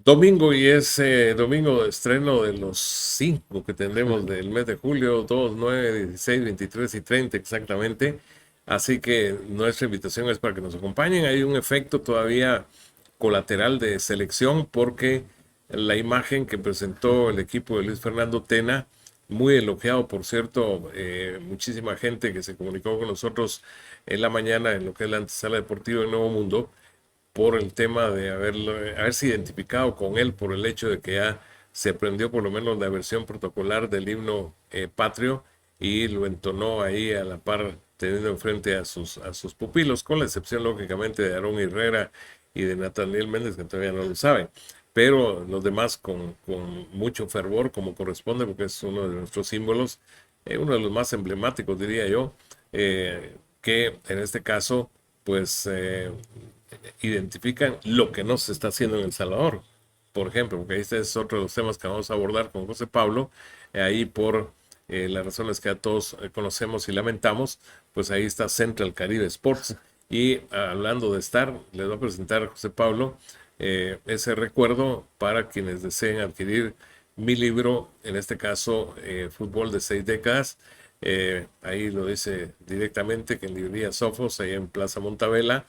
Domingo y es domingo de estreno de los 5 que tendremos del mes de julio, 2, 9, 16, 23 y 30 exactamente. Así que nuestra invitación es para que nos acompañen. Hay un efecto todavía colateral de selección porque la imagen que presentó el equipo de Luis Fernando Tena, muy elogiado por cierto, muchísima gente que se comunicó con nosotros en la mañana en lo que es la antesala deportiva de Nuevo Mundo por el tema de haberse identificado con él por el hecho de que ya se aprendió por lo menos la versión protocolar del himno patrio y lo entonó ahí a la par teniendo enfrente a sus pupilos, con la excepción lógicamente de Aarón Herrera y de Nathaniel Méndez que todavía no lo saben, pero los demás con mucho fervor como corresponde porque es uno de nuestros símbolos, uno de los más emblemáticos diría yo, que en este caso pues identifican lo que no se está haciendo en El Salvador, por ejemplo, porque este es otro de los temas que vamos a abordar con José Pablo, ahí por las razones que a todos conocemos y lamentamos, pues ahí está Central Caribe Sports. Y hablando de estar, les voy a presentar a José Pablo ese recuerdo para quienes deseen adquirir mi libro, en este caso, Fútbol de 6 décadas. Ahí lo dice directamente que en librería Sofos, ahí en Plaza Montavela,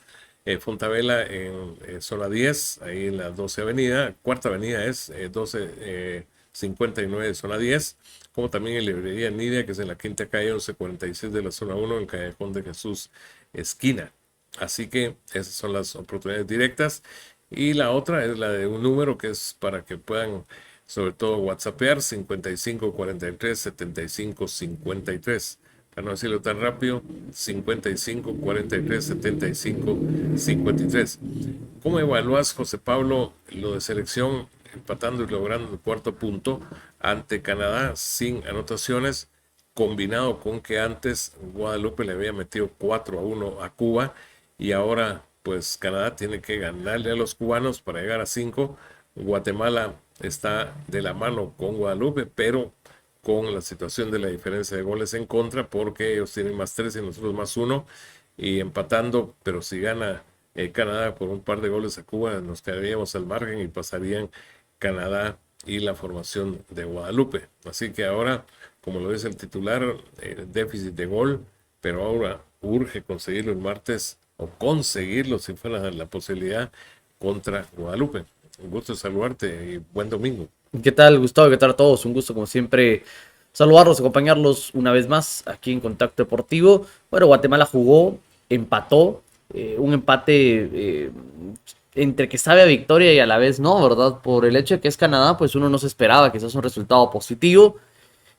Fontavela en zona 10, ahí en la 12 Avenida, cuarta avenida es 1259 zona 10, como también en librería Nidia, que es en la quinta calle 1146 de la zona 1, en Callejón de Jesús, esquina. Así que esas son las oportunidades directas. Y la otra es la de un número que es para que puedan, sobre todo, WhatsAppear 5543 75 55 53 para no decirlo tan rápido, 55 43 75 53. ¿Cómo evalúas, José Pablo, lo de selección empatando y logrando el cuarto punto ante Canadá sin anotaciones, combinado con que antes Guadalupe le había metido 4-1 a Cuba y ahora pues Canadá tiene que ganarle a los cubanos para llegar a 5? Guatemala está de la mano con Guadalupe, pero con la situación de la diferencia de goles en contra, porque ellos tienen +3 y nosotros +1, y empatando, pero si gana Canadá por un par de goles a Cuba, nos quedaríamos al margen y pasarían Canadá y la formación de Guadalupe. Así que ahora, como lo dice el titular, déficit de gol, pero ahora urge conseguirlo el martes o conseguirlo si fuera la posibilidad contra Guadalupe. Un gusto saludarte y buen domingo. ¿Qué tal, Gustavo? ¿Qué tal a todos? Un gusto, como siempre, saludarlos, acompañarlos una vez más aquí en Contacto Deportivo. Bueno, Guatemala jugó, empató, un empate entre que sabe a victoria y a la vez no, ¿verdad? Por el hecho de que es Canadá, pues uno no se esperaba que sea un resultado positivo.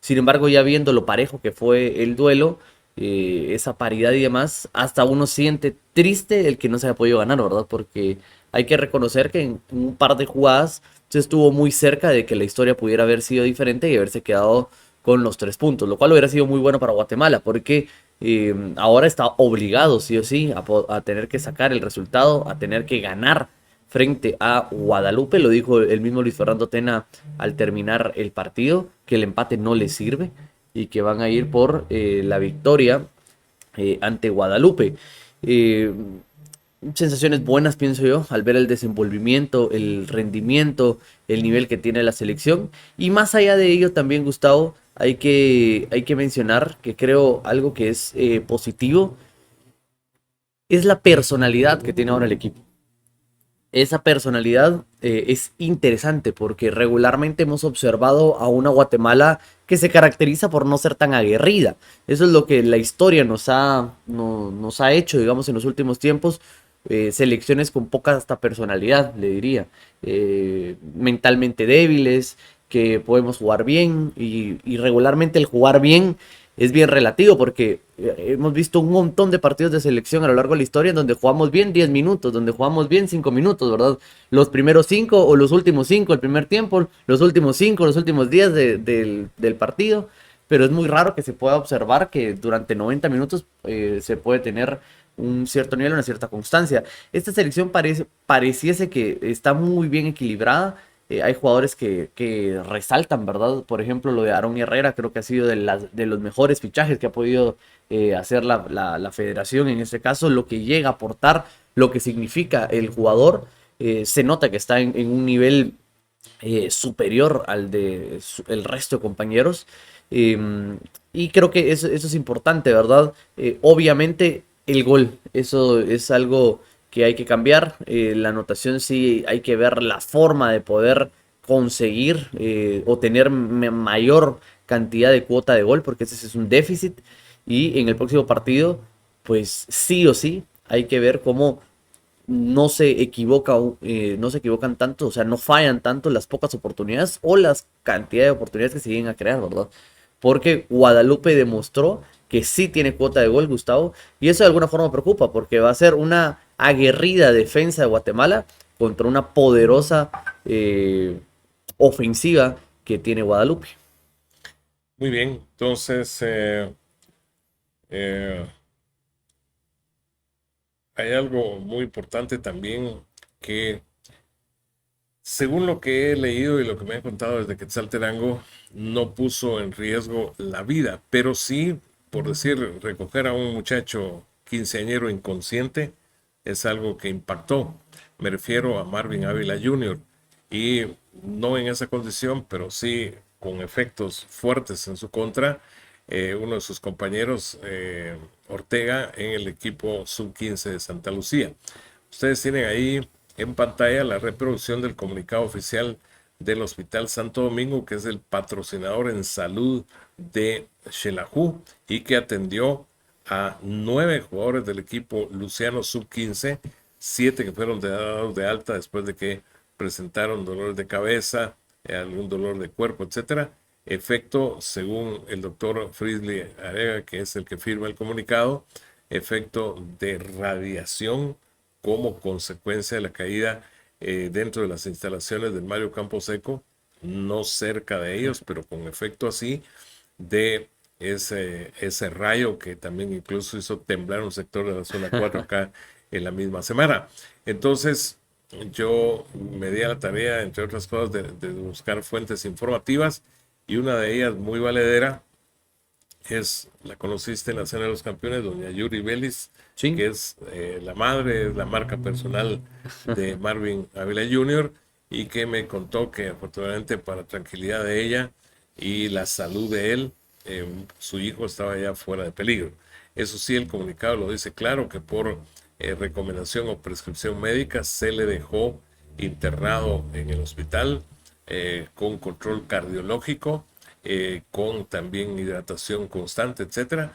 Sin embargo, ya viendo lo parejo que fue el duelo, esa paridad y demás, hasta uno siente triste el que no se haya podido ganar, ¿verdad? Porque hay que reconocer que en un par de jugadas se estuvo muy cerca de que la historia pudiera haber sido diferente y haberse quedado con los 3 puntos, lo cual hubiera sido muy bueno para Guatemala, porque ahora está obligado, sí o sí, a tener que sacar el resultado, a tener que ganar frente a Guadalupe. Lo dijo el mismo Luis Fernando Tena al terminar el partido, que el empate no le sirve y que van a ir por la victoria ante Guadalupe. Eh, Sensaciones buenas, pienso yo, al ver el desenvolvimiento, el rendimiento, el nivel que tiene la selección. Y más allá de ello, también, Gustavo, hay que mencionar que creo algo que es positivo, es la personalidad que tiene ahora el equipo. Esa personalidad es interesante porque regularmente hemos observado a una Guatemala que se caracteriza por no ser tan aguerrida. Eso es lo que la historia nos ha hecho, digamos, en los últimos tiempos. Selecciones con poca hasta personalidad, le diría. Mentalmente débiles, que podemos jugar bien y regularmente el jugar bien es bien relativo porque hemos visto un montón de partidos de selección a lo largo de la historia en donde jugamos bien 10 minutos, donde jugamos bien 5 minutos, ¿verdad? Los primeros 5 o los últimos 5 el primer tiempo, los últimos 5, los últimos 10 del partido, pero es muy raro que se pueda observar que durante 90 minutos se puede tener un cierto nivel, una cierta constancia. Esta selección pareciese que está muy bien equilibrada. Hay jugadores que resaltan, ¿verdad? Por ejemplo, lo de Aarón Herrera creo que ha sido de los mejores fichajes que ha podido hacer la federación en este caso, lo que llega a aportar, lo que significa el jugador. se nota que está en un nivel superior al de el resto de compañeros. Y creo que eso es importante, ¿verdad? Obviamente el gol, eso es algo que hay que cambiar. La anotación sí hay que ver la forma de poder conseguir o tener mayor cantidad de cuota de gol, porque ese es un déficit. Y en el próximo partido, pues sí o sí, hay que ver cómo no se equivoca, no se equivocan tanto, o sea, no fallan tanto las pocas oportunidades o las cantidades de oportunidades que se siguen a crear, ¿verdad? Porque Guadalupe demostró que sí tiene cuota de gol, Gustavo, y eso de alguna forma preocupa, porque va a ser una aguerrida defensa de Guatemala contra una poderosa ofensiva que tiene Guadalupe. Muy bien, entonces eh, hay algo muy importante también que, según lo que he leído y lo que me han contado desde Quetzaltenango, no puso en riesgo la vida, pero sí, por decir, recoger a un muchacho quinceañero inconsciente es algo que impactó. Me refiero a Marvin Ávila Jr. Y no en esa condición, pero sí con efectos fuertes en su contra, uno de sus compañeros, Ortega, en el equipo sub-15 de Santa Lucía. Ustedes tienen ahí en pantalla la reproducción del comunicado oficial del Hospital Santo Domingo, que es el patrocinador en salud de Xelajú y que atendió a 9 jugadores del equipo Luciano Sub-15, 7 que fueron dados de alta después de que presentaron dolores de cabeza, algún dolor de cuerpo, etcétera. Efecto, según el doctor Frisley Arega, que es el que firma el comunicado, efecto de radiación como consecuencia de la caída dentro de las instalaciones del Mario Camposeco, no cerca de ellos, pero con efecto así de ese rayo que también incluso hizo temblar un sector de la zona 4 acá en la misma semana. Entonces, yo me di a la tarea, entre otras cosas, de buscar fuentes informativas y una de ellas muy valedera la conociste en la Cena de los Campeones, doña Yuri Vélez, Sí. que es la madre, es la marca personal de Marvin Ávila Jr. y que me contó que afortunadamente para tranquilidad de ella y la salud de él, su hijo estaba ya fuera de peligro. Eso sí, el comunicado lo dice claro, que por recomendación o prescripción médica se le dejó internado en el hospital con control cardiológico, con también hidratación constante, etcétera.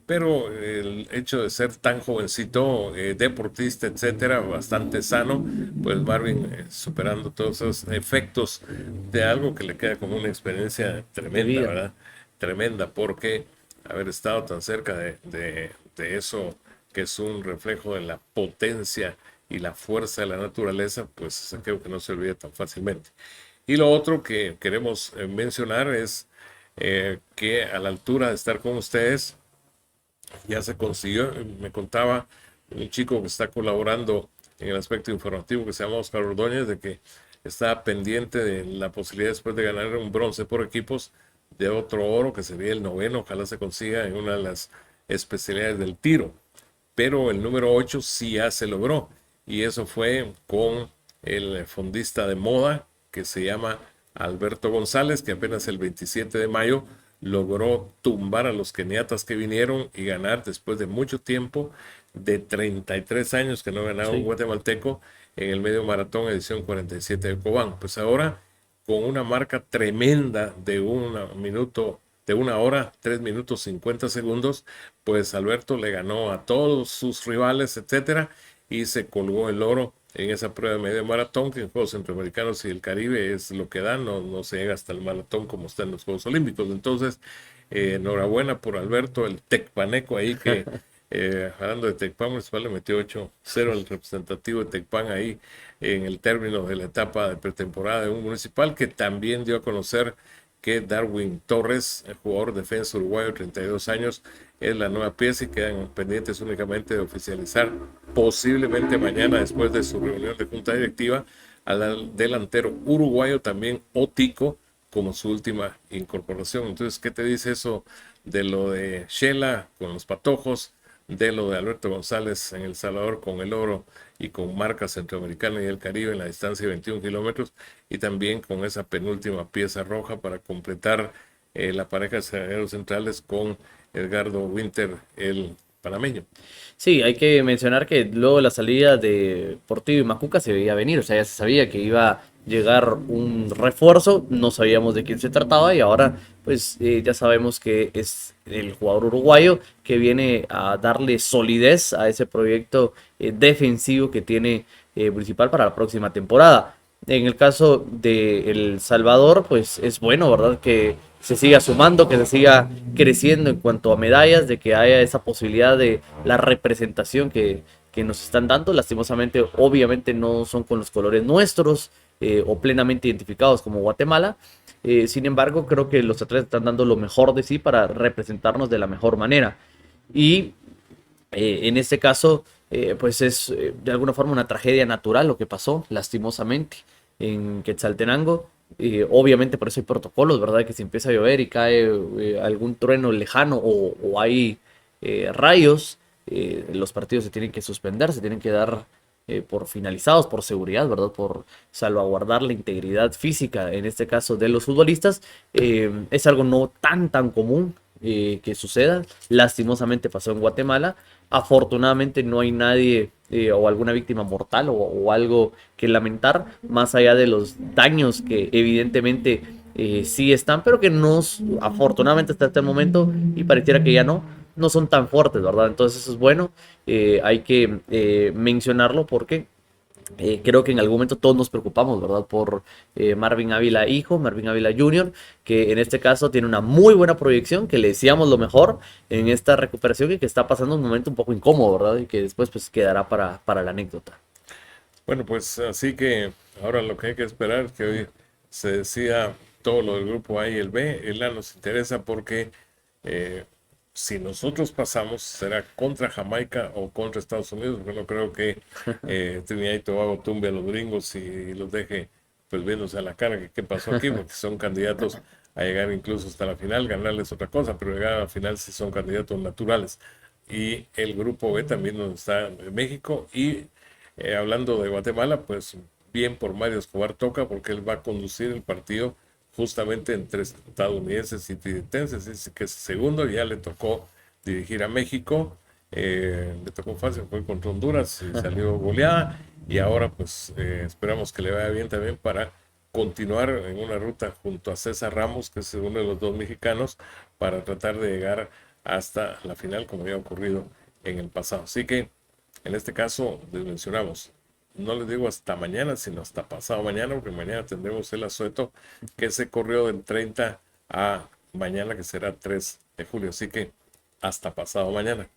Pero el hecho de ser tan jovencito, deportista, etcétera, bastante sano, pues Marvin superando todos esos efectos de algo que le queda como una experiencia De tremenda, vida. ¿verdad? Tremenda, porque haber estado tan cerca de eso, que es un reflejo de la potencia y la fuerza de la naturaleza, pues creo que no se olvida tan fácilmente. Y lo otro que queremos mencionar es que a la altura de estar con ustedes, ya se consiguió, me contaba un chico que está colaborando en el aspecto informativo que se llama Oscar Ordóñez, de que está pendiente de la posibilidad después de ganar un bronce por equipos de otro oro, que sería el noveno, ojalá se consiga en una de las especialidades del tiro. Pero el número 8 sí ya se logró, y eso fue con el fondista de moda que se llama Alberto González, que apenas el 27 de mayo logró tumbar a los keniatas que vinieron y ganar después de mucho tiempo, de 33 años que no ganaba un Sí. guatemalteco en el medio maratón edición 47 de Cobán. Pues ahora, con una marca tremenda de de 1 hora, 3 minutos 50 segundos, pues Alberto le ganó a todos sus rivales, etcétera, y se colgó el oro en esa prueba de medio maratón, que en Juegos Centroamericanos y el Caribe es lo que dan, no se llega hasta el maratón como está en los Juegos Olímpicos. Entonces, enhorabuena por Alberto, el tecpaneco ahí que, hablando de Tecpan Municipal, le metió 8-0 al representativo de Tecpan ahí en el término de la etapa de pretemporada de un municipal, que también dio a conocer que Darwin Torres, el jugador defensa uruguayo, 32 años, es la nueva pieza y quedan pendientes únicamente de oficializar posiblemente mañana después de su reunión de junta directiva al delantero uruguayo también Otico como su última incorporación. Entonces, ¿qué te dice eso de lo de Shela con los Patojos, de lo de Alberto González en El Salvador con el oro y con marca centroamericana y el Caribe en la distancia de 21 kilómetros, y también con esa penúltima pieza roja para completar la pareja de zagueros centrales con Edgardo Winter, el panameño. Sí, hay que mencionar que luego de la salida de Portillo y Macuca se veía venir, o sea, ya se sabía que iba a llegar un refuerzo, no sabíamos de quién se trataba y ahora pues ya sabemos que es el jugador uruguayo que viene a darle solidez a ese proyecto defensivo que tiene Municipal para la próxima temporada. En el caso de El Salvador, pues es bueno, ¿verdad? Que se siga sumando, que se siga creciendo en cuanto a medallas, de que haya esa posibilidad de la representación que nos están dando. Lastimosamente, obviamente no son con los colores nuestros o plenamente identificados como Guatemala. Sin embargo, creo que los atletas están dando lo mejor de sí para representarnos de la mejor manera. Y en este caso, pues es de alguna forma una tragedia natural lo que pasó, lastimosamente, en Quetzaltenango. Obviamente por eso hay protocolos, ¿verdad? Que si empieza a llover y cae algún trueno lejano o hay rayos, los partidos se tienen que suspender, se tienen que dar por finalizados, por seguridad, ¿verdad? Por salvaguardar la integridad física, en este caso de los futbolistas. Es algo no tan común que suceda. Lastimosamente pasó en Guatemala. Afortunadamente no hay nadie o alguna víctima mortal o algo que lamentar, más allá de los daños que evidentemente sí están, pero que no, afortunadamente hasta este momento, y pareciera que ya no son tan fuertes, ¿verdad? Entonces eso es bueno, hay que mencionarlo porque creo que en algún momento todos nos preocupamos, ¿verdad? Por Marvin Ávila hijo, Marvin Ávila Jr., que en este caso tiene una muy buena proyección, que le deseamos lo mejor en esta recuperación y que está pasando un momento un poco incómodo, ¿verdad? Y que después pues quedará para la anécdota. Bueno, pues así que ahora lo que hay que esperar es que hoy se decida todo lo del grupo A y el B. El A nos interesa porque eh, si nosotros pasamos será contra Jamaica o contra Estados Unidos, porque no creo que Trinidad y Tobago tumbe a los gringos y los deje pues viéndose a la cara que qué pasó aquí, porque son candidatos a llegar incluso hasta la final. Ganarles otra cosa, pero llegar a la final sí son candidatos naturales. Y el grupo B también donde está México. Y hablando de Guatemala, pues bien por Mario Escobar Toca, porque él va a conducir el partido justamente entre estadounidenses y trinitenses. Dice que es segundo, ya le tocó dirigir a México, le tocó fácil, fue contra Honduras y salió goleada, y ahora pues esperamos que le vaya bien también para continuar en una ruta junto a César Ramos, que es uno de los dos mexicanos, para tratar de llegar hasta la final como había ocurrido en el pasado. Así que en este caso les mencionamos, no les digo hasta mañana, sino hasta pasado mañana, porque mañana tendremos el asueto que se corrió del 30 a mañana, que será 3 de julio. Así que hasta pasado mañana.